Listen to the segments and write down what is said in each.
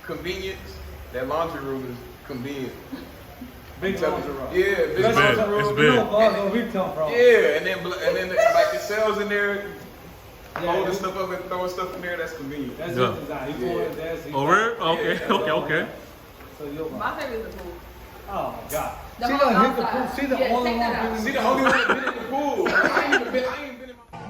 convenience, that laundry room is convenient. Big laundry room. Yeah, big laundry room. It's big. Where we come from. Yeah, and then like the cells in there, holding stuff up and throwing stuff in there. That's convenient. That's his design. He poured that. Oh, really? Okay. So my favorite is the pool. Oh my God. The She whole done hit the outside. pool. She the Yeah, only take that one. out. See, the only one that been in the pool. I ain't been in my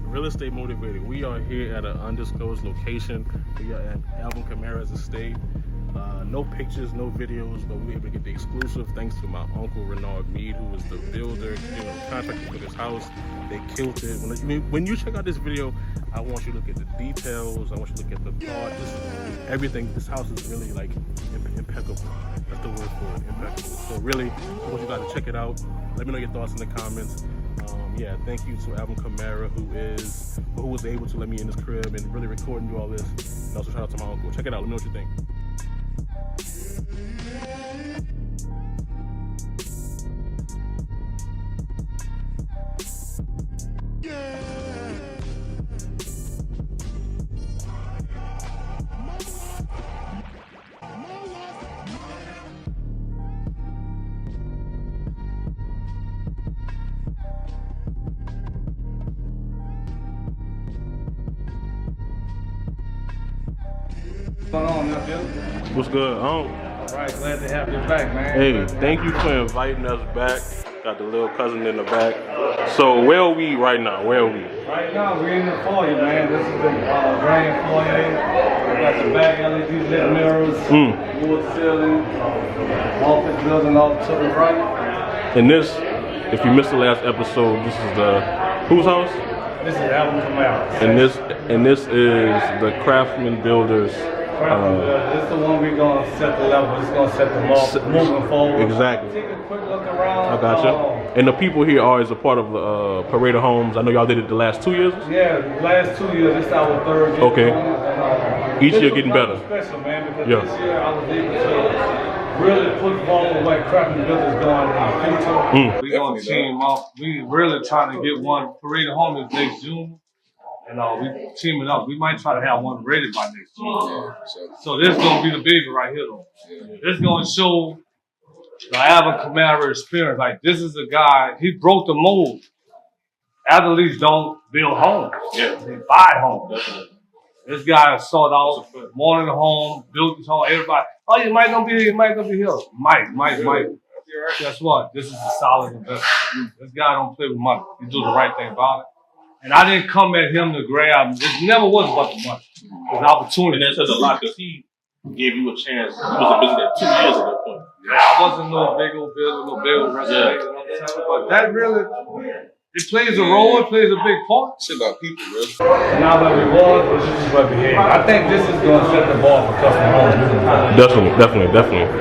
Real estate motivated. We are here at an undisclosed location. We are at Alvin Kamara's estate. No pictures, no videos, but we were able to get the exclusive thanks to my uncle Renard Mead, who was the builder, contractor for this house. They killed it. When you check out this video, I want you to look at the details. I want you to look at the thought. Everything. This house is really like impeccable. That's the word for it, impeccable. So really, I want you guys to check it out. Let me know your thoughts in the comments. Yeah, thank you to Alvin Kamara, who was able to let me in his crib and really record and do all this. And also shout out to my uncle. Check it out. Let me know what you think. What's going on, nephew? What's good? All right, glad to have you back, man. Hey, thank you for inviting us back. Got the little cousin in the back. So where are we right now? Where are we? Right now, we're in the foyer, man. This is the grand foyer. We got the back LED lit mirrors, wood ceiling, office building off to the right. And this, if you missed the last episode, this is the whose house? This is Alvin Kamara. And this is the Craftsman Builders. This is the one we're gonna set the level. It's gonna set them off moving forward. Exactly. Take a quick look around. I gotcha. And the people here are as a part of the Parade of Homes. I know y'all did it the last 2 years. Yeah, the last 2 years. This is our third year. Okay. And, Each year getting better. Special, man, because Yeah. this year I was able to really put forward what Craftsman Builders going in the future. We gonna team up. We really trying to get one Parade of Homes next June. And we teaming up. We might try to have one ready by next June. So this is gonna be the baby right here though. This is gonna show the Alvin Kamara experience. Like this is a guy, he broke the mold. Athletes don't build homes. Yeah. They buy homes. This guy sought out, wanted a home, built his home, everybody. Oh, you might gonna be here, Mike. Guess what? This is a solid investment. This guy don't play with money. He do the right thing about it. And I didn't come at him to grab. It never was about the money. It was opportunity. And that says a lot because he gave you a chance. He was a business at 2 years at that point. Yeah, I wasn't no big old builder, no big old resume, you know what I'm saying? But that really, it plays a role, it plays a big part. It's about people, bro. Not where we was, but this is where we headed. I think this is gonna set the ball for custom homes. Definitely.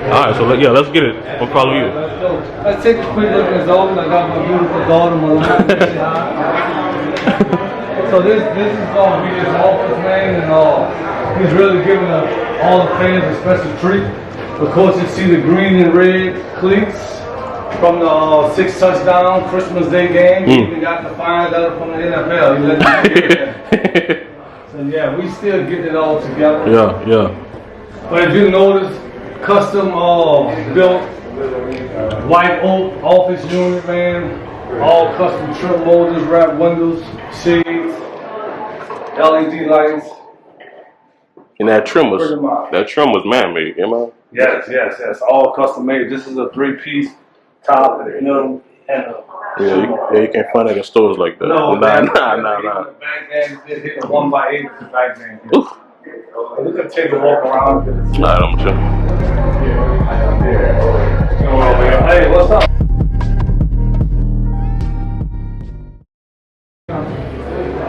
All right, so let's get it. I'll follow you. Let's go. Let's take a quick look at his daughter. I got my beautiful daughter, Malone. So this is gonna be his office, man, and he's really giving all the fans a special treat. Of course, you see the green and red cleats from the 6 touchdown Christmas Day game. He even got the fine letter from the NFL. He let me hear that. So yeah, we still getting it all together. Yeah. But if you notice, custom built white oak office unit, man. All custom trim molders, wrapped windows, shades, LED lights. And that trim was man-made, am I? Yes. All custom made. This is a 3-piece top and middle and you can't find that in stores like that. Nah. Nah. Back then, they hit a 1x8 in the back then. We could take a walk around. All right, I'm chill. Hey, what's up?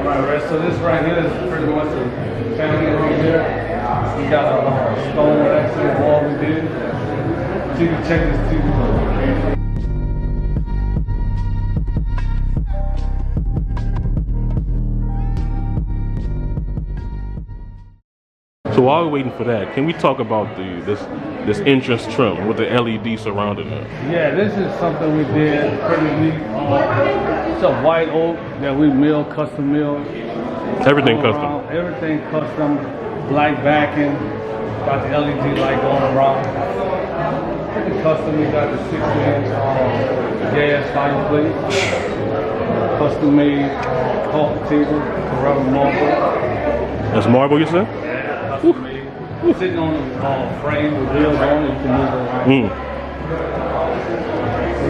Alright, so this right here is pretty much the family room here. We got a stone accent wall we did. So you can check this TV. So while we're waiting for that, can we talk about this entrance trim with the LED surrounding it? Yeah, this is something we did pretty neat. It's a white oak that we custom mill. Everything custom. Everything custom. black backing, got the LED light going around. Pretty custom, we got the 6-inch gas fireplace. Custom made coffee table, Carrara marble. That's marble, you said? Yeah, custom made. Sitting on the frame with wheels on it, you can move it around.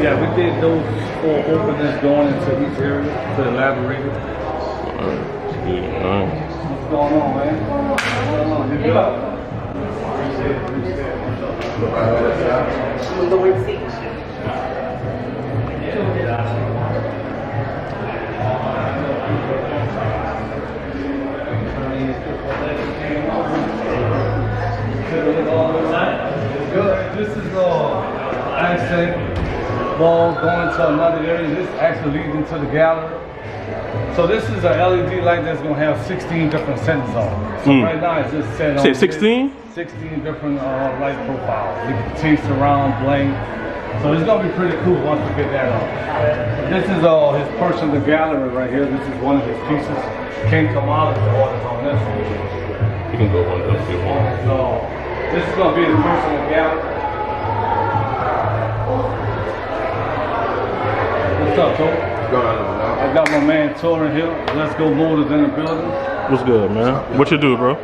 Yeah, we did those 4 openings going into each area to elaborate it. What's going on, man? What's going on? You good? We'll go and see. Good. This is accent wall going to another area. This actually leads into the gallery. So this is a LED light that's gonna have 16 different settings on it. So right now it's just set on. Say 16? 16 different light profiles. You can chase around, blank. So it's gonna be pretty cool once we get that on. This is his personal gallery right here. This is one of his pieces. King Kamara orders on this one. You can go one if you want. So this is gonna be his personal gallery. What's up, Toby? What's going on, man? I got my man touring here. Let's Go Motors in the building. What's good, man? What you do, bro? I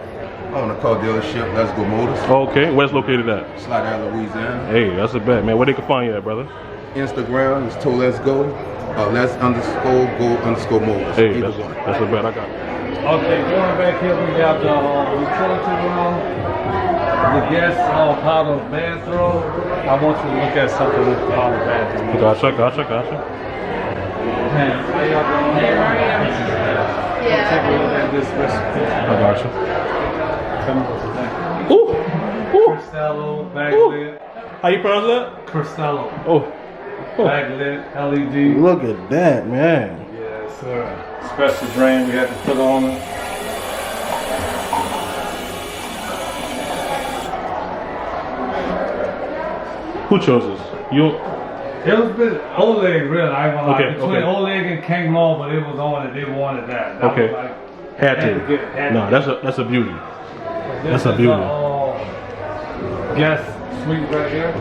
own a car dealership, Let's Go Motors, Okay, where's it located at? Slide out Louisiana. Hey, that's a bet, man. Where they can find you at, brother? Instagram is Let's Go, Let's_Go_Motors. Hey, Either that's one. a bet. I got it. Okay, going back here, we got the utility room, the guest powder bathroom. I want you to look at something with powder bathroom. Gotcha. Man, how y'all doing? Take a look at this recipe. I got you. Tell me what you think. Ooh! Cristello, backlit. How you pronounce that? Cristello, Oh. backlit, LED. Look at that, man. Yes, sir. Special drain we had to put on it. Who chose this? You? It was a bit Oleg, really. I ain't gonna lie. Okay, Between okay. Oleg and King Mall, but it was on it. They wanted that. That Okay. was like, Had had to to. get it, had No, to that's a beauty. this that's a is beauty. Guest suite right here.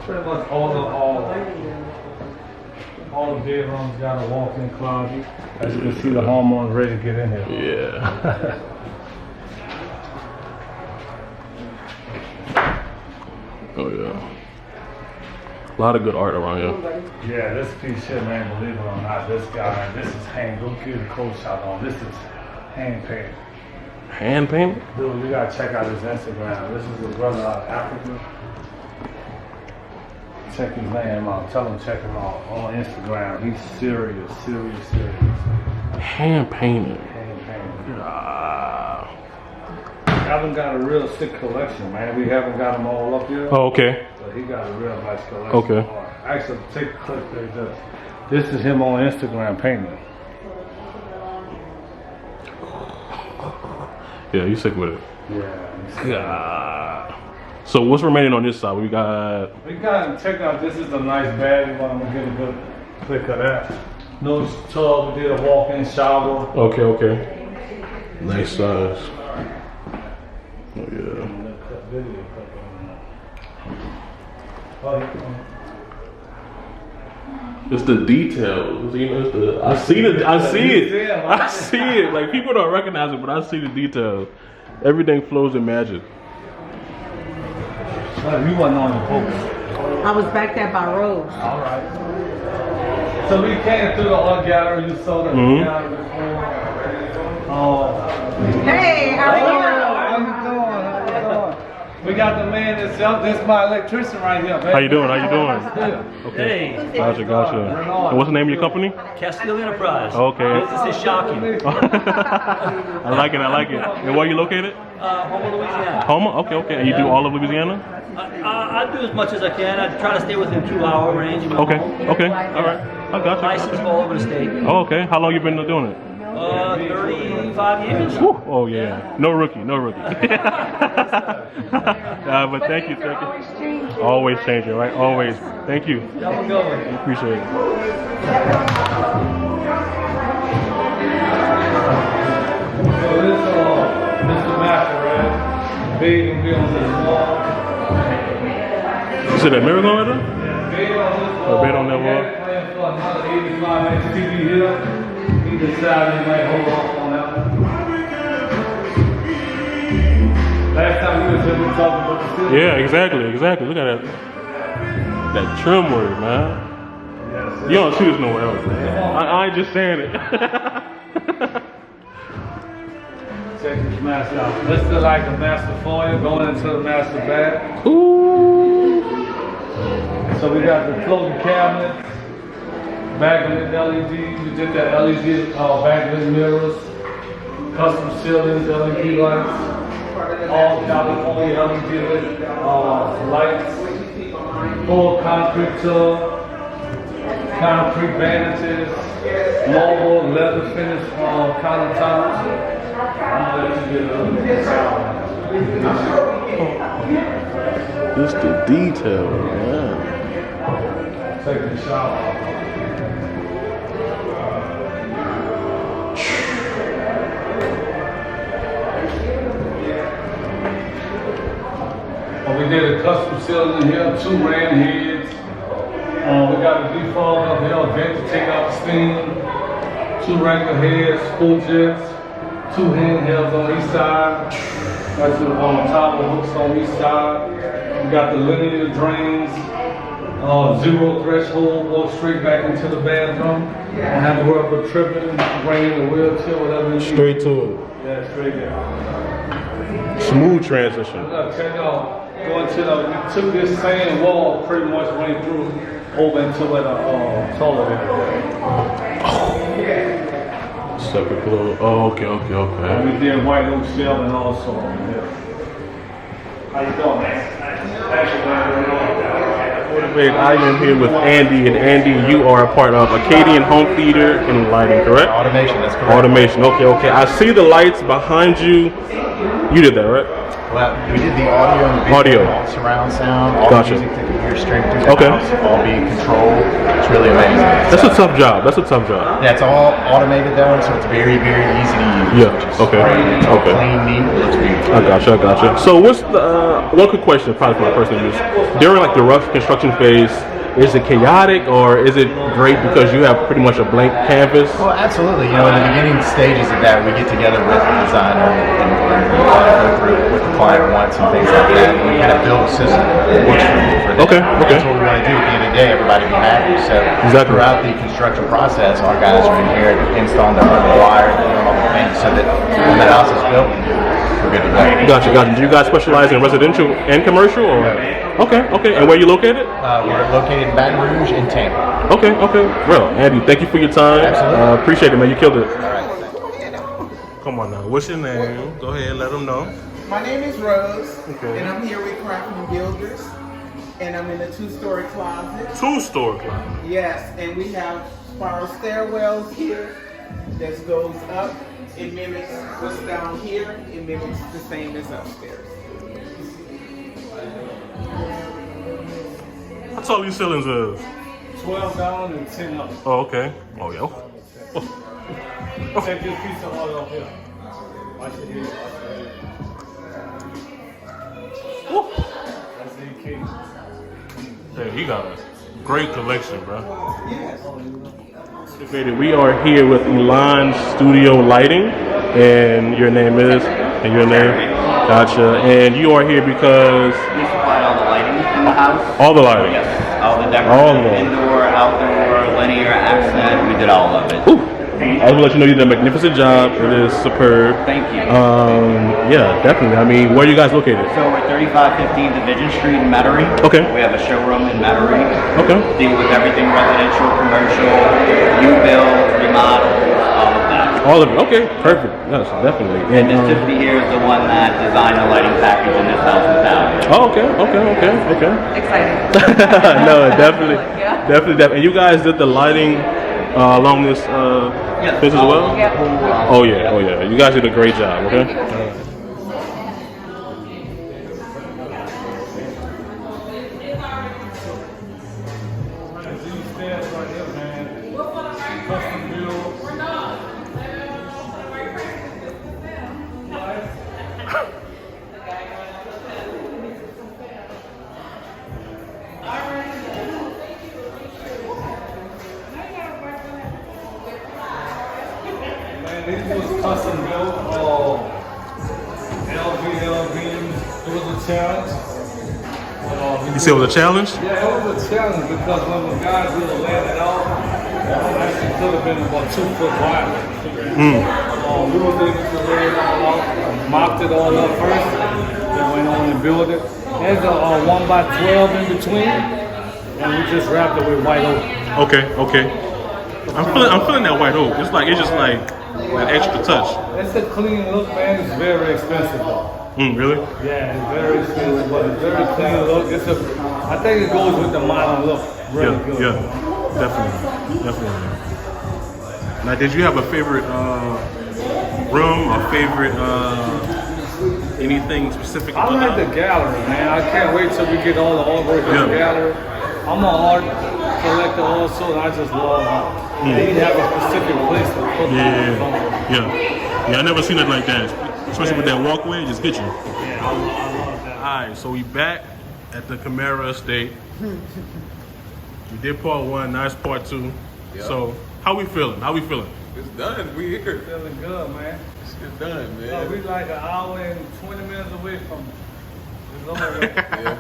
Pretty much all the bedrooms got a walk-in closet. As you can see, the homeowner's ready to get in here. Yeah. Oh yeah. A lot of good art around here. Yeah, this piece here, man, believe it or not, this guy, this is hand, go get a close shot on. This is hand painted. Hand painted? Dude, you gotta check out his Instagram. This is a brother out of Africa. Check his name out. Tell him check him out on Instagram. He's serious. Hand painted. Hand painted. Ah. Alvin got a real sick collection, man. We haven't got them all up here. Oh, okay. But he got a real nice collection. Okay. Actually, take a clip there. This is him on Instagram painting. Yeah, you sick with it. Yeah. Ah. So what's remaining on this side? We got. Check out, this is a nice bed. You want to get a good click of that. No tub, we did a walk-in shower. Okay. Nice size. Oh yeah. It's the details. You know, it's the. I see it. Like people don't recognize it, but I see the details. Everything flows in magic. You wasn't on the boat. I was back there by Rose. All right. So we came through the art gallery. You saw the gallery before. Hey, how are you? How you doing? We got the man that's this is my electrician right here, man. How you doing? Hey, Gotcha. And what's the name of your company? Castile Enterprise. Okay. This is shocking. I like it. And where are you located? Houma, Louisiana. Houma? Okay. And you do all of Louisiana? I do as much as I can. I try to stay within 2-hour range. Of my home. Okay. All right. I got you. Licensed all over the state. Oh, okay. How long you been doing it? 35 years. Whew. Oh yeah, no rookie. But thank you. Always changing, right? Always. Thank you. Y'all go. Appreciate it. So this Mr. Master, right? Big and be on this wall. You said that mirror going right there? Big on this wall. Or bed on that wall? Playing for another 85-inch TV here. He decided he might hold off on that one. Last time we was here, we talking about the city. Yeah, exactly. Look at that trim work, man. You don't see this nowhere else, man. I ain't just saying it. Check this master out. This is like a master foyer going into the master bath. Ooh. So we got the floating cabinets, backlit LEDs. We did the LED backlit mirrors, custom ceilings, LED lights, all California LED lights, full concrete tub, concrete vanities, marble leather finish countertops. I'm gonna let you get Just the detail, man. take the shower. We did a custom ceiling in here, 2 ram heads. We got a default up here, a vent to take out the steam, 2 regular heads, full jets, 2 handhelds on each side. That's on top of hooks on each side. We got the linear drains, 0 threshold, go straight back into the bathroom. Don't have to worry about tripping, bringing the wheelchair, whatever you need. Straight to it. Yeah, straight there. Smooth transition. Check out, going to we took this same wall, pretty much went through over into where the toilet is. Separate floor. Oh, okay. And we did white oak shelving also. Yeah. How you doing, man? I am here with Andy, and Andy, you are a part of Acadian Home Theater and Lighting, correct? Automation, that's correct. Automation. Okay. I see the lights behind you. You did that, right? Well, we did the audio and the video, all surround sound, all Gotcha. the music that you hear straight through the house, all being controlled. It's really amazing. That's a tough job. Yeah, it's all automated though, so it's very, very easy to use. Yeah. Which is Okay. great. It's all Okay. clean, neat, it looks beautiful. I gotcha. So what's the one quick question, probably for my person use. During like the rough construction phase, is it chaotic or is it great because you have pretty much a blank canvas? Well, absolutely. You know, in the beginning stages of that, we get together with the designer and we go through what the client wants and things like that. And we kind of build a system that works for them. Okay. That's what we want to do. At the end of the day, everybody be happy. So throughout the construction process, our guys are in here installing the wire, doing all the things so that when the house is built, we're good to go. Gotcha. Do you guys specialize in residential and commercial, or? Okay. And where are you located? We're located in Baton Rouge and Tampa. Okay. Well, Andy, thank you for your time. Absolutely. Appreciate it, man. You killed it. All right. Come on now. What's your name? Go ahead, let them know. My name is Rose, Okay. and I'm here with Craftsman Builders, and I'm in a 2-story closet. 2-story closet. Yes, and we have spiral stairwells here that goes up. It mimics what's down here. It mimics the same as upstairs. How tall these ceilings is? 12 down and 10 up. Oh, okay. Oh, yeah. Take this piece of oil off here. Watch it here. That's the key. Hey, he got a great collection, bro. We are here with Elon Studio Lighting, and your name is, and your name? Gotcha. And you are here because? We supply all the lighting in the house. All the lighting? Yes. All the decorative, indoor, outdoor, linear, accent, we did all of it. Ooh. I just want to let you know you did a magnificent job. It is superb. Thank you. Yeah, definitely. I mean, where are you guys located? So we're 3515 Division Street in Metairie. Okay. We have a showroom in Metairie. Okay. Deal with everything residential, commercial, new builds, remodels, all of that. All of it. Okay, perfect. Yes, definitely. And this Tiffany here is the one that designed the lighting package in this house without. Oh, okay. Exciting. No, definitely. And you guys did the lighting along this fence as well? Oh yeah, oh yeah. You guys did a great job. Okay. These was custom built. It was a challenge. You said it was a challenge? Yeah, it was a challenge because when the guys would have laid it out, it actually could have been about 2 foot wide. We were able to lay it all out, mocked it all up first, then went on and built it. There's a 1 by 12 in between, and we just wrapped it with white oak. Okay, okay. I'm feeling that white oak. It's just like an extra touch. It's a clean look, man. It's very expensive though. Really? Yeah, it's very expensive, but it's very clean look. I think it goes with the modern look really good. Yeah, definitely. Now, did you have a favorite room or favorite anything specific? I like the gallery, man. I can't wait till we get all the artwork in the gallery. I'm an art collector also, and I just love art. They have a specific place to put Yeah, I never seen it like that. Especially with that walkway, just get you. Yeah, I love that. Alright, so we back at the Kamara estate. We did part 1, nice part 2. Yep. So, how we feeling? It's done. We here. Feeling good, man. It's done, man. We like an hour and 20 minutes away from it's over. Yeah.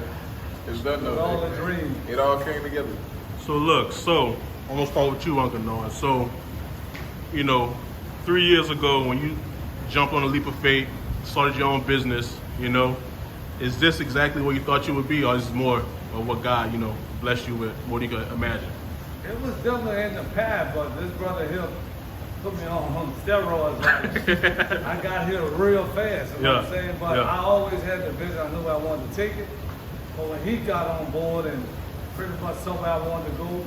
It's done though. It's all a dream. It all came together. So look, I'm gonna start with you, Uncle Noah. So, 3 years ago when you jumped on a leap of faith, started your own business, is this exactly what you thought you would be, or is this more of what God, blessed you with, what you could imagine? It was definitely in the path, but this brother here put me on steroids. Like, I got here real fast, you know what I'm saying? But I always had the vision. I knew I wanted to take it. But when he got on board and pretty much somewhere I wanted to go,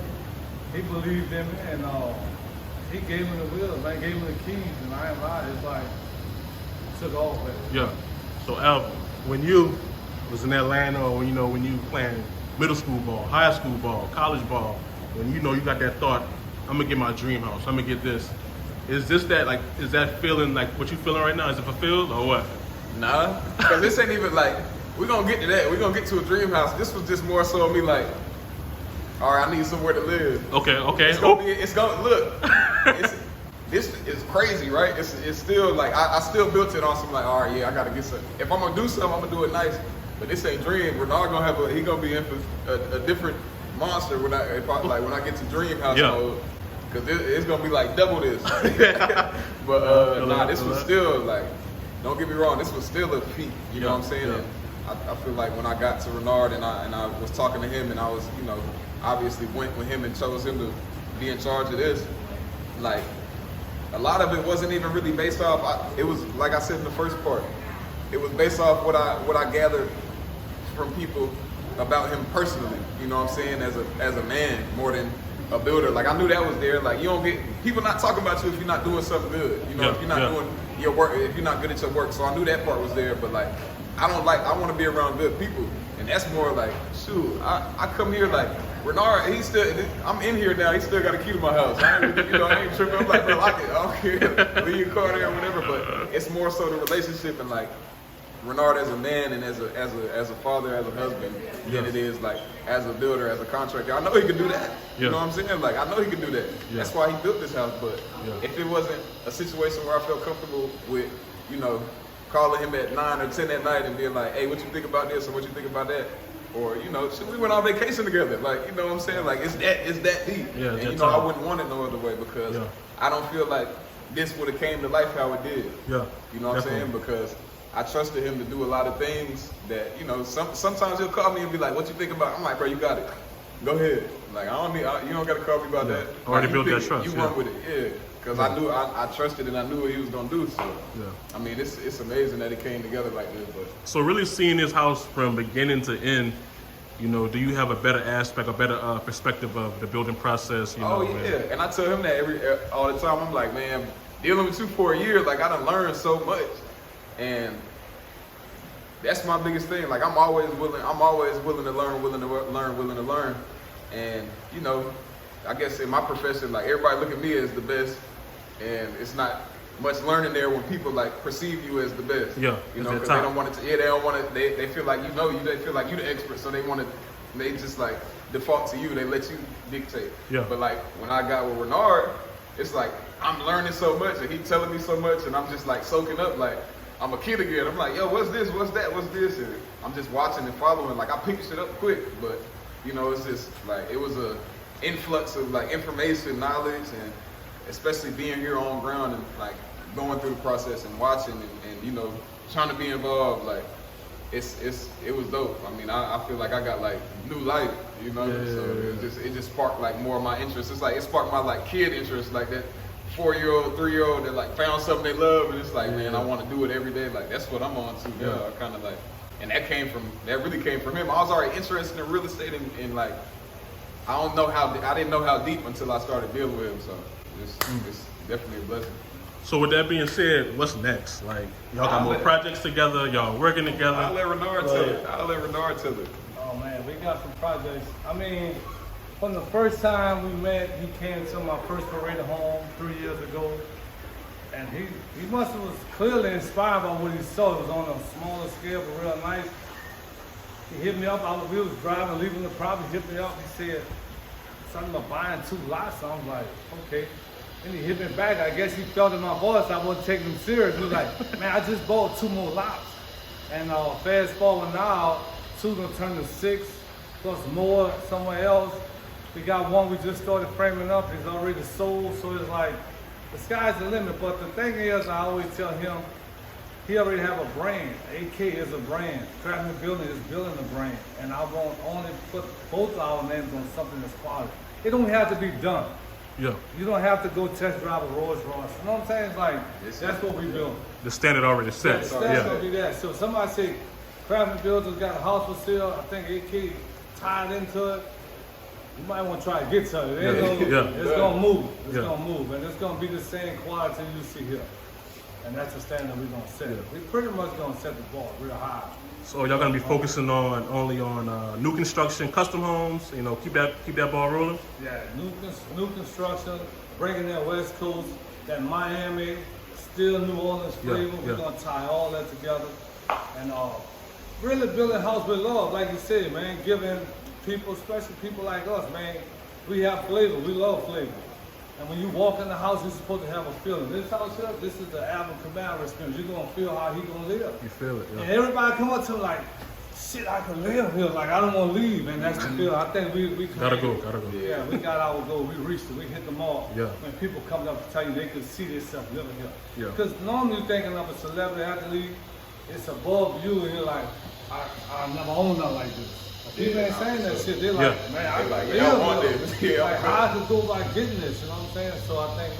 he believed in me, and he gave me the wheels, man, gave me the keys, and I ain't lying. It's like, took off with it. Yeah. So Alvin, when you was in Atlanta, or when you playing middle school ball, high school ball, college ball, when you got that thought, I'm gonna get my dream house, I'm gonna get this. Is that feeling like what you feeling right now? Is it fulfilled or what? Nah, because this ain't even like, we're gonna get to that. We're gonna get to a dream house. This was just more so me like, all right, I need somewhere to live. Okay. This is crazy, right? It's still like, I still built it on some like, all right, yeah, I gotta get some. If I'm gonna do something, I'm gonna do it nice. But this ain't dream. Renard gonna have he gonna be in for a different monster when I get to dream house mode. Cause it's gonna be like double this. But this was still like, don't get me wrong, this was still a feat. You know what I'm saying? And I feel like when I got to Renard and I was talking to him and I was, obviously went with him and chose him to be in charge of this, like, a lot of it wasn't even really based off, it was, like I said in the first part, it was based off what I gathered from people about him personally, you know what I'm saying, as a man, more than a builder. Like, I knew that was there. Like, you don't get, people not talking about you if you're not doing something good, if you're not doing your work, if you're not good at your work. So I knew that part was there, but like, I want to be around good people. And that's more like, shoot, I come here like, Renard, I'm in here now, he still got a key to my house. I ain't tripping. I'm like, bro, I don't care, leave your car there or whatever, but it's more so the relationship and like, Renard as a man and as a father, as a husband, than it is like as a builder, as a contractor. I know he can do that. You know what I'm saying? Like, I know he can do that. That's why he built this house. But if it wasn't a situation where I felt comfortable with, calling him at 9 or 10 at night and being like, hey, what you think about this or what you think about that? Or, we went on vacation together. Like, you know what I'm saying? Like, it's that deep. Yeah, and, I wouldn't want it no other way because I don't feel like this would have came to life how it did. Yeah. You know what I'm saying? Because I trusted him to do a lot of things that, sometimes he'll call me and be like, what you think about? I'm like, bro, you got it. Go ahead. Like, you don't got to call me about that. Already built that trust. You run with it, Because I trusted and I knew what he was going to do. So, I mean, it's amazing that it came together like this. But so really seeing this house from beginning to end, you know, do you have a better aspect, a better perspective of the building process? You know, yeah, and I tell him that all the time. I'm like, man, dealing with you for a year, like I done learned so much, and that's my biggest thing. Like I'm always willing to learn, willing to learn, and you know, I guess in my profession, like everybody look at me as the best, and it's not much learning there when people like perceive you as the best. Yeah, you know, because they don't want it to. Yeah, they don't want it. They feel like you know you. They feel like you the expert, so they want to. They just like default to you. They let you dictate. Yeah. But like when I got with Renard, it's like I'm learning so much, and he telling me so much, and I'm just like soaking up. Like I'm a kid again. I'm like, yo, what's this? What's that? What's this? And I'm just watching and following. Like I pick shit up quick, but you know, it's just like it was a influx of like information, knowledge, and especially being here on ground and like going through the process and watching and you know trying to be involved. Like it was dope. I mean, I feel like I got like new life, you know. So it just sparked like more of my interest. It's like it sparked my like kid interest, like that 4-year-old, 3-year-old that like found something they love, and it's like, man, I want to do it every day. Like that's what I'm on to. Yeah, I kind of like, and that really came from him. I was already interested in real estate and like I didn't know how deep until I started dealing with him. So it's definitely a blessing. So with that being said, what's next? Like y'all got more projects together, y'all working together. I'll let Renard tell it. Oh man, we got some projects. I mean, from the first time we met, he came to my first parade home 3 years ago, and he must have was clearly inspired by what he saw. It was on a smaller scale, but real nice. He hit me up. We was driving, leaving the property. He hit me up. He said something about buying 2 lots. So I'm like, okay. Then he hit me back. I guess he felt in my voice I wasn't taking him serious. He was like, man, I just bought 2 more lots. And fast forward now, 2 gonna turn to 6, plus more somewhere else. We got 1 we just started framing up. It's already sold, so it's like, the sky's the limit. But the thing is, I always tell him, he already have a brand. AK is a brand. Craftsman Builders is building a brand. And I want only put both our names on something that's quality. It don't have to be done. Yeah. You don't have to go test drive a Rolls Royce. You know what I'm saying? It's like, that's what we doing. The standard already set. That's gonna be that. So somebody say, Craftsman Builders got a house for sale. I think AK tied into it. You might want to try to get to it. It's gonna move. It's gonna move. And it's gonna be the same quality you see here. And that's the standard we're gonna set. We pretty much gonna set the bar real high. So y'all gonna be focusing only on new construction, custom homes. You know, keep that ball rolling. Yeah, new construction, bringing that West Coast, that Miami, still New Orleans flavor. We're gonna tie all that together, and really building a house with love, like you said, man. Giving people, especially people like us, man, we have flavor. We love flavor. And when you walk in the house, you're supposed to have a feeling. This house here, this is the Alvin Kamara experience. You're gonna feel how he gonna live. You feel it, yeah. And everybody come up to him like, shit, I can live here. Like, I don't want to leave. And that's the feeling. I think we gotta go. Yeah, we got our goal. We reached it. We hit the mark. Yeah. When people come up to tell you they can see themselves living here. Yeah. Because normally you're thinking of a celebrity athlete, it's above you, and you're like, I never own nothing like this. People ain't saying that shit. They're like, man, I want this. Like, how to go about getting this? You know what I'm saying? So I think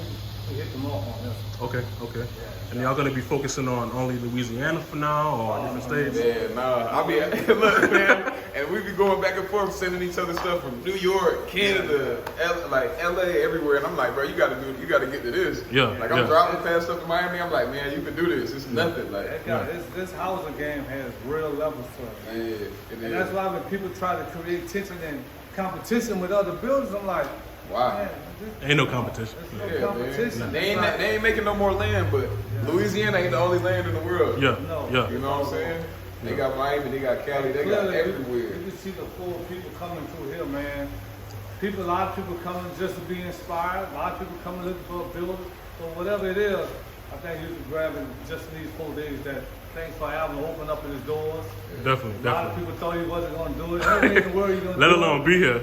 we hit the mark on this. Okay. Yeah. And y'all gonna be focusing on only Louisiana for now, or different states? Yeah, nah. Look, man, and we be going back and forth, sending each other stuff from New York, Canada, like LA, everywhere. And I'm like, bro, you gotta get to this. Yeah. Like I'm driving past stuff in Miami. I'm like, man, you can do this. It's nothing. Like this housing game has real levels to it. Yeah, and that's why when people try to create tension and competition with other builders, I'm like, wow. Man, ain't no competition. There's no competition. They ain't making no more land, but Louisiana ain't the only land in the world. Yeah. You know what I'm saying? They got Miami, they got Cali, they got everywhere. You can see the full people coming through here, man. A lot of people coming just to be inspired. A lot of people coming looking for a builder. So whatever it is, I think you can grab it just in these 4 days. That thanks for Alvin opening up his doors. Definitely. A lot of people thought he wasn't going to do it. Everything in the world he's going to do. Let alone be here.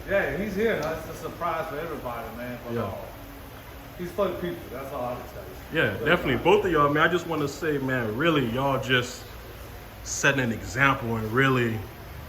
Yeah, he's here. That's a surprise for everybody, man. But, he's for the people. That's all I can tell you. Yeah, definitely. Both of y'all, man, I just want to say, man, really, y'all just setting an example and really,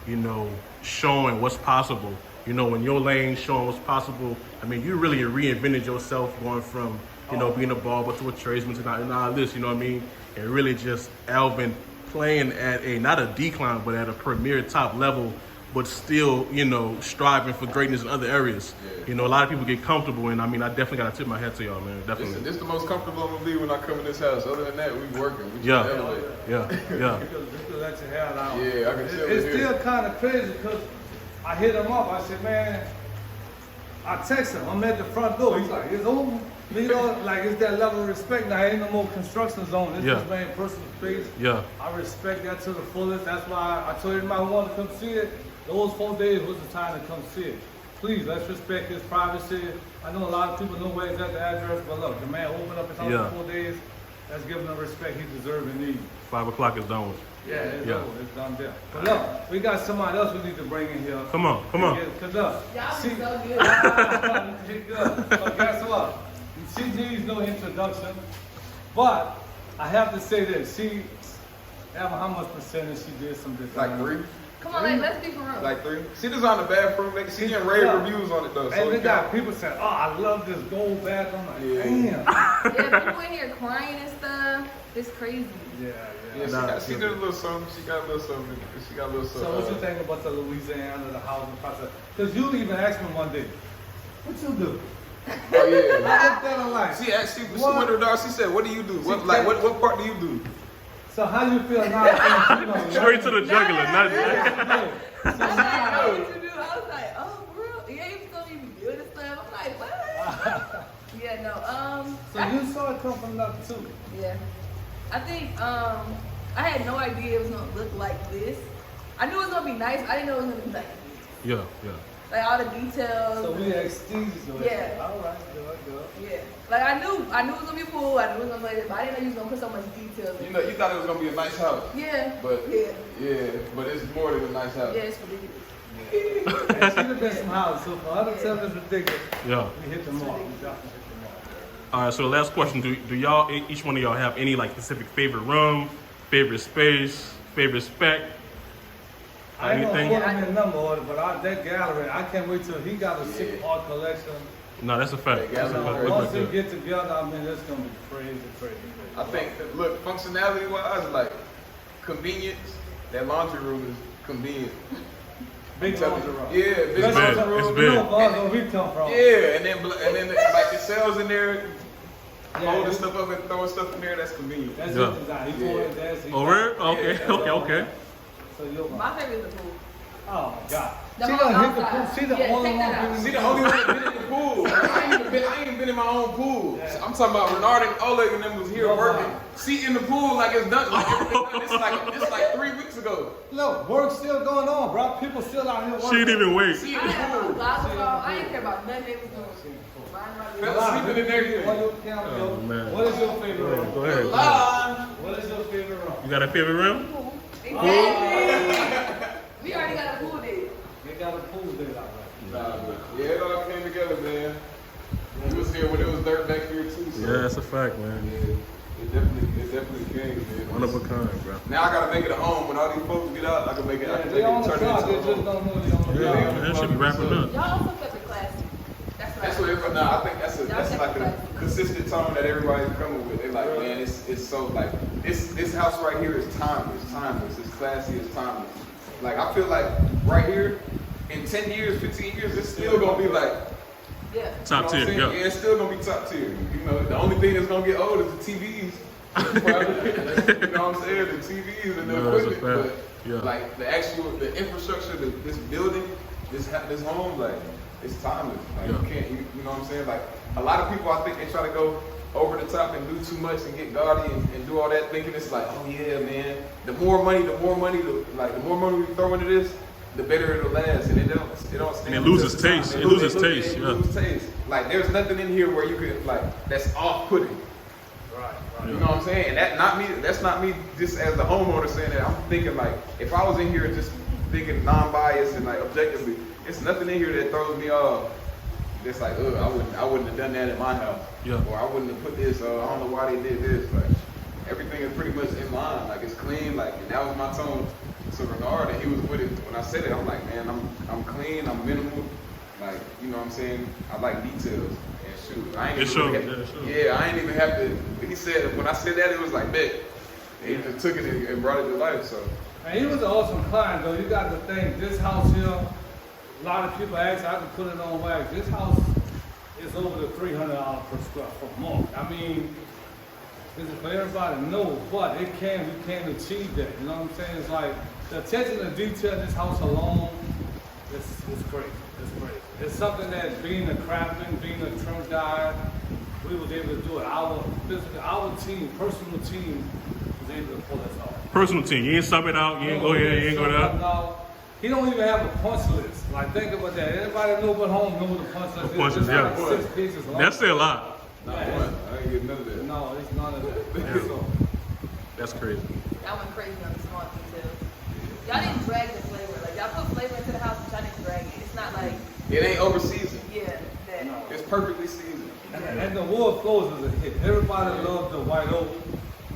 you know, showing what's possible. You know, in your lane, showing what's possible. I mean, you really reinvented yourself going from, you know, being a barber to a tradesman to all this, you know what I mean? And really just Alvin playing at a not a decline, but at a premier top level, but still, you know, striving for greatness in other areas. Yeah. You know, a lot of people get comfortable, and I mean, I definitely gotta tip my hat to y'all, man. Definitely. Listen, this is the most comfortable I'm gonna be when I come in this house. Other than that, we working. We Yeah. just elevate. Yeah. Just to let your hair out. Yeah, I can tell It's it still here. kind of crazy because I hit him up. I said, man, I text him. I'm at the front door. He's like, it's over. You know, like it's that level of respect. Now, ain't no more construction zone. It's just man personal space. Yeah. I respect that to the fullest. That's why I told everybody who wanted to come see it, those 4 days was the time to come see it. Please, let's respect his privacy. I know a lot of people know where he's at, the address, but look, the man opened up his house for 4 days. Let's give him the respect he deserves and needs. 5 o'clock is done with. Yeah, it's over. It's done there. But look, we got somebody else we need to bring in here. Come on, come on. Cause look, Y'all see, be so good. good. But guess what? She needs no introduction. But I have to say this. She, how much percentage she did some design? Like 3. Come on, let's be for real. Like 3. She designed the bathroom. She getting rave reviews on it though. And So they got people saying, "Oh, I love this gold bathroom." I'm like, damn. Yeah, people in here crying and stuff. It's crazy. Yeah, she did a little something. She got a little something. She got a little something. So what you think about the Louisiana, the housing process? Because you even asked me one day, "What you do?" Oh yeah. I looked at her like, She went to her dog. She said, "What do you do? What part do you do?" so how you feel now? You know, Straight to the jugular, not I was like, oh, bro, yeah, you told me you do this stuff. I'm like, what? Yeah, no, So you saw it come from nothing too. Yeah. I think, I had no idea it was gonna look like this. I knew it was gonna be nice. I didn't know it was gonna be like this. Yeah. Like all the details. So we extended it. Yeah. All right, good. Yeah. Like I knew it was gonna be a pool. I knew it was gonna be like this, but I didn't know you was gonna put so much detail in it. You know, you thought it was gonna be a nice house. Yeah. But yeah, but it's more than a nice house. Yeah, it's ridiculous. And she been some houses, so for her to tell us ridiculous, Yeah. we hit them all. We definitely hit them all. All right, so the last question, do y'all, each one of y'all have any like specific favorite room, favorite space, favorite spec? I ain't Anything? gonna put them in number order, but that gallery, I can't wait till he got a sick art collection. No, that's a fact. That's a fact. Once they get together, I mean, it's gonna be crazy. I think, look, functionality wise, like convenience, that laundry room is convenient. Big laundry room. Yeah, big That's laundry the room. room. You know where we come from. Yeah, and then like the cells in there, holding stuff up and throwing stuff in there, that's convenient. That's his design. He poured it there. Oh, really? Okay. So My favorite is the pool. Oh my God. The She whole done hit the outside. pool. She the Yeah, only take that one. out. See, the only one that been in the pool. I ain't been in my own pool. Yeah. I'm talking about Renard and Oleg and them was here working. See, in the pool like it's done. Like everything done. This like 3 weeks ago. Look, work's still going on, bro. People still out here working. She didn't even wait. See, in I the had my pool. glasses on. I didn't care about nothing they was doing. Fell sleeping in everything. Oh, man. What is your favorite room? Go ahead. What is your favorite room? You got a favorite room? Exactly. We already got a pool there. They got a pool there out there. Yeah, it all came together, man. We was here when it was dirt back here too. So. Yeah, that's a fact, man. Yeah, it definitely came, man. One of a kind, bro. Now I gotta make it a home. When all these folks get out, I can make it. I can They on the turn it clock, into they a just home. don't know they on the Yeah, clock. man, that should be wrapping up. Y'all also kept it classy. That's What everybody, nah, I think that's like a consistent tone that everybody's coming with. They're like, man, it's so like this house right here is timeless, it's classy, it's timeless. Like I feel like right here, in 10 years, 15 years, it's still gonna be like Top tier, yeah, it's still gonna be top tier. You know, the only thing that's gonna get old is the TVs. You know what I'm saying? The TVs and the equipment, but like the infrastructure, this building, this home, like it's timeless. Like you can't, you know what I'm saying? Like a lot of people, I think they try to go over the top and do too much and get gaudy and do all that, thinking it's like, oh yeah, man, the more money, the more money we throw into this, the better it'll last, and it don't stand. And it loses taste. It loses taste. Yeah. Loses taste. Like there's nothing in here where you could that's off-putting. Right. You know what I'm saying? And that's not me just as the homeowner saying that. I'm thinking like, if I was in here just thinking non-biased and like objectively, it's nothing in here that throws me off. It's like, I wouldn't have done that in my house. Yeah. Or I wouldn't have put this, I don't know why they did this. Like everything is pretty much in line. Like it's clean, like, and that was my tone to Renard, and he was with it. When I said it, I'm like, man, I'm clean, I'm minimal. Like, you know what I'm saying? I like details. And shoot, I ain't even have to, he said, when I said that, it was like, bet. He just took it and brought it to life. So. And he was an awesome client, though. You got to think, this house here, a lot of people ask, I can put it on wax. This house is over the $300 per square foot month. I mean, this is for everybody to know, but we can't achieve that. You know what I'm saying? It's like the attention to detail in this house alone is great. It's great. It's something that being a craftsman, being a trim guy, we was able to do it. Our team, personal team, was able to pull this off. Personal team. You ain't sub it out. You ain't go here. You ain't go there. No, he don't even have a punch list. Like, think about that. Everybody know but home know what the punch list is. Punches, It's yeah. like 6 pieces long. That's still a lot. I ain't getting none of that. No, it's none of that. Yeah. So, That's crazy. Y'all went crazy on the small details. Y'all didn't drag the flavor. Like, y'all put flavor into the house, but y'all didn't drag it. It's not like, It ain't over seasoned. yeah, that. It's perfectly seasoned. and the wood flows is a hit. Everybody loved the white oak.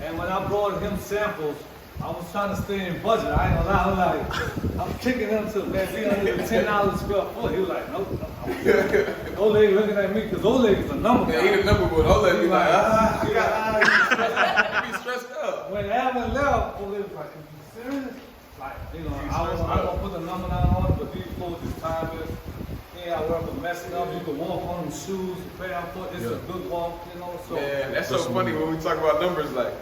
And when I brought him samples, I was trying to stay in budget. I ain't gonna lie. I'm like, I'm kicking him to, man, $10 square foot. He was like, nope. Old lady looking at me, because old lady's a number guy. Yeah, he the number one. Old lady be like, I I be stressed up. When Alvin left, old lady was like, are you serious? Like, you know, I'm gonna put the number down on it, but these clothes is timeless. Yeah, I work with messing up. You can walk on them shoes, barefoot. It's a good walk, you know. So Man, that's so funny when we talk about numbers. Like,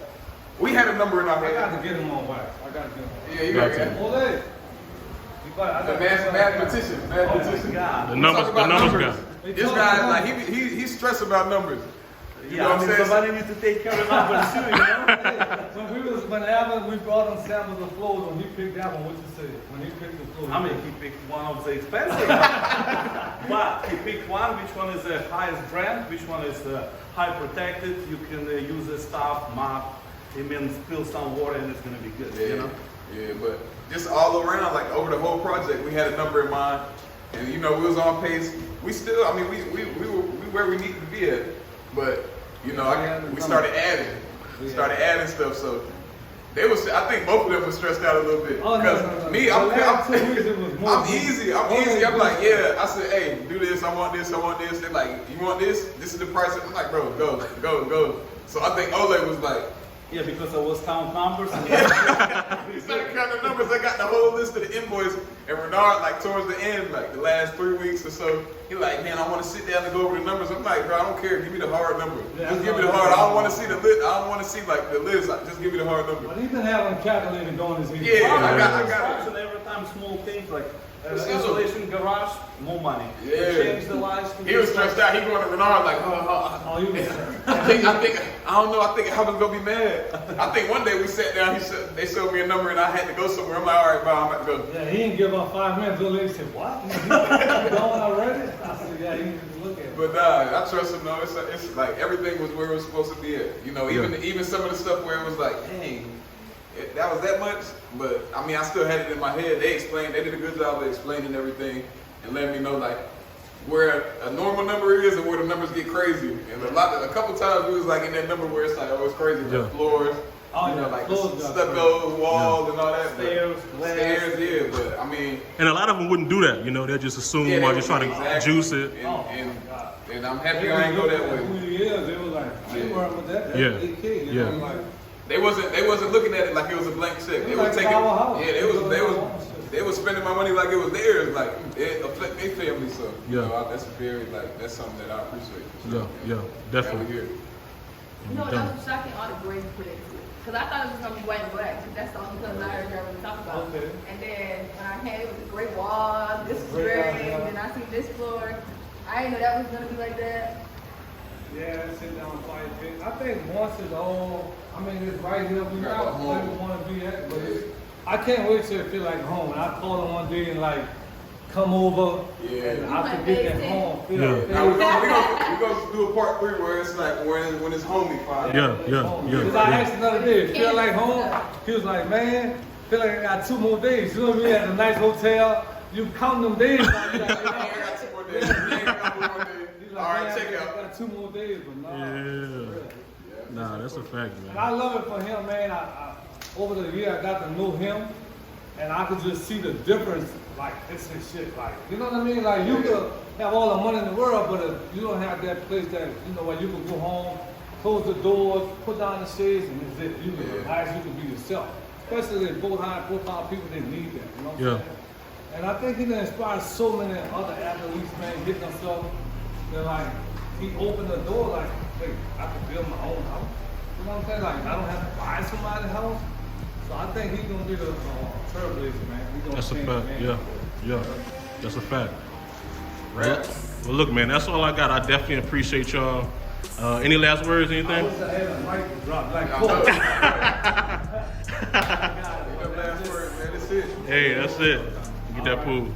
we had a number in our I head. got to get him on wax. I got to get him on wax. Yeah, you got to get him. Old lady. The mathematician. The numbers guy. This guy, like, he's stressed about numbers. You know what I'm saying? Somebody needs to take care of numbers too, you know? When Alvin, we brought him samples of clothes, when he picked that one, what you say? When he picked the clothes. I mean, he picked one of the expensive. But he picked one, which one is the highest brand, which one is high protected. You can use the stuff, mop, it means spill some water and it's gonna be good, you know? Yeah, but just all around, like over the whole project, we had a number in mind, and you know we was on pace. We still, I mean, we were where we needed to be at, but you know, we started adding stuff. So they was, I think both of them was stressed out a little bit. Because me, I'm easy. I'm like, yeah. I said, hey, do this. I want this. They're like, you want this? This is the price. I'm like, bro, go. So I think Ole was like. Yeah, because I was counting numbers. He started counting the numbers. I got the whole list of the invoice. And Renard, like towards the end, like the last 3 weeks or so, he like, man, I want to sit down and go over the numbers. I'm like, bro, I don't care. Give me the hard number. Just give me the hard. I don't want to see the list. I don't want to see like the list. Like, just give me the hard number. But he's been having calculated going his head. Yeah, I got it. Every time small things like installation garage, more money. Yeah. Change the lights. He was stressed out. He going to Renard like, Oh, you was I think Alvin's gonna be mad. I think one day we sat down. They showed me a number and I had to go somewhere. I'm like, all right, bro, I'm about to go. Yeah, he didn't give up 5 minutes. The lady said, what? You going already? I said, yeah, he didn't look at it. But I trust him though. It's like everything was where it was supposed to be at. You know, even some of the stuff where it was like, dang, that was that much. But I mean, I still had it in my head. They did a good job of explaining everything and letting me know like where a normal number is and where the numbers get crazy. And a couple times we was like in that number where it's like, oh, it's crazy. Like floors, you know, like stucco walls and all that. Stairs, yeah. But I mean, and a lot of them wouldn't do that. You know, they'll just assume while you're trying to juice it. And I'm happy I ain't go that way. They were like, they weren't with that. Yeah. You know, like, They wasn't looking at it like it was a blank check. They was taking, they was spending my money like it was theirs, like it affect their family. So you know, that's something that I appreciate. Yeah, definitely. You know, that was shocking all the grades put into it. Because I thought it was going to be white and black. That's the only color I ever really talk about. Okay. And then when I had it was a gray wall, this was gray, and then I see this floor. I didn't know that was going to be like that. Yeah, sit down and fight pit. I think once it's all, I mean, it's right here. We not where we want to be at, but I can't wait till it feel like home. And I called him one day and like, come over. Yeah. And I could get that home. Now we're gonna do a part 3 where it's like when it's homey. Yeah. Because I asked another day, feel like home? He was like, man, feel like I got 2 more days. You know what I mean? At a nice hotel, you count them days. I got 2 more days. All right, check it out. I got 2 more days, but no. Yeah. Nah, that's a fact, man. And I love it for him, man. I over the year, I got to know him, and I could just see the difference. Like, it's his shit. Like, you know what I mean? Like, you could have all the money in the world, but if you don't have that place that, you know, where you can go home close the doors, put down the shades, and it's it. You can relax, you can be yourself. Especially the both high profile people, they need that, you know what I'm saying? And I think he done inspired so many other athletes, man, getting themselves, they're like, he opened the door like, wait, I can build my own house. You know what I'm saying? Like, I don't have to buy somebody's house. So I think he's gonna be the trailblazer, man. That's a fact, yeah. That's a fact. Right. Well, look, man, that's all I got. I definitely appreciate y'all. Any last words, anything? I wish I had a mic to drop like Last word, man. That's it. Hey, that's it. Get that pool.